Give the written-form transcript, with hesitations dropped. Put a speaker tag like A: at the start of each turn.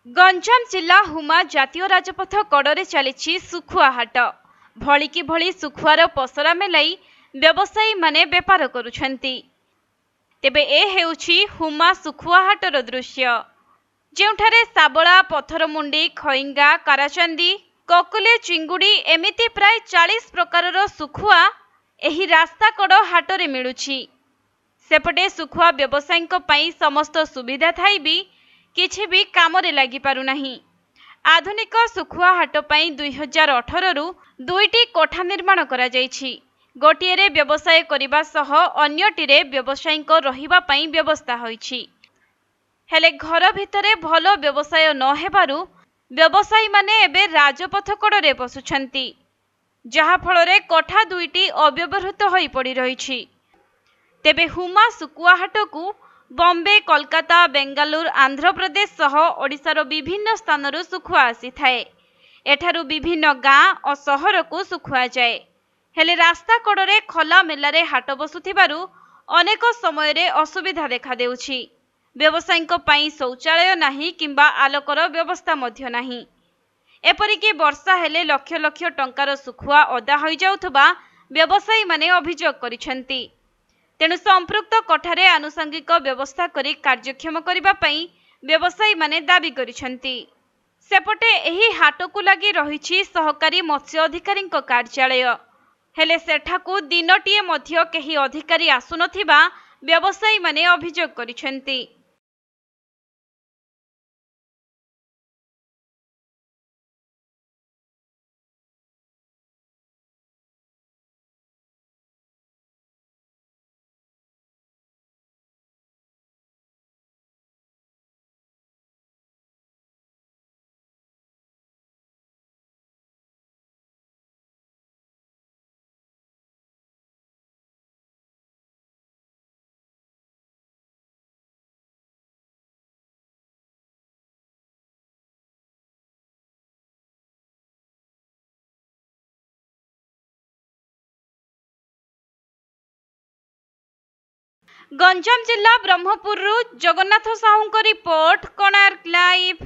A: गंजाम जिला हुमा जातीय राजपथ कड़े चली सुखुआ हाट भलिकी भली सुखुआर पसरा मेलाई व्यवसायी माने बेपार करुछंती। तेबे ए हेउछि हुमा सुखुआ हाटर दृश्य जेउठारे साबला पथरमुंडी खईंगा काराचांदी ककुले चिंगुड़ी एमिति प्राय 40 प्रकारर सुखुआ एही रास्ता कड़ हाटरे मिलुछि। सेपटे सुखुआ व्यवसायींक पई समस्त सुविधा थाई भी किछि भी कामरे लागि पारु नाही। आधुनिक सुखुआ हाट पई 2018 रु दुईटी कोठा निर्माण करा जायछि। गोटिएरे व्यवसाय करिबा सह अन्यटिरे व्यवसायींक रहिबा पई व्यवस्था होइछि। हेले घर भितरे भलो व्यवसाय न हेबारु व्यवसायी माने एबे राजपथ कड़े बसुछंती, जहा फलरे कोठा दुईटी अव्यवहृत होई पड़ी रहिछि। तेबे हुमा सुकुआ हाटकू बॉम्बे, कोलकाता, बेंगालुरु, आंध्र प्रदेश सह ओडिशार विभिन्न स्थानरू सुखुआ आसी थाए। एठारू विभिन्न गाँ और सहर को सुखुआ जाए। हेले रास्ता कड़े खोला मेलारे हाट बसुथिबारु अनेक समय रे असुविधा देखा देउछि। व्यवसायींक पई शौचालय नाही किंबा आलोकर व्यवस्था मध्य नाही। एपरिकी वर्षा हेले लक्ष लक्ष टंकार सुखुआ ओदा होई जाउथबा व्यवसायी माने अभियोग करिसेंती। तेणु संपृक्त कोठारे आनुषंगिक व्यवस्था करी कार्यक्षम करिबा पई व्यवसायी माने दाबी करिसेंती। सेपटे एही हाटकू लागि रहिछि सहकारी मत्स्य अधिकारींक कार्यालय। हेले सेठाकू दिनटिए मध्य केही अधिकारी आसुनथिबा व्यवसायी माने अभियोग करिसेंती। गंजाम जिला ब्रह्मपुर जगन्नाथ साहू रिपोर्ट, कोणार्क लाइव।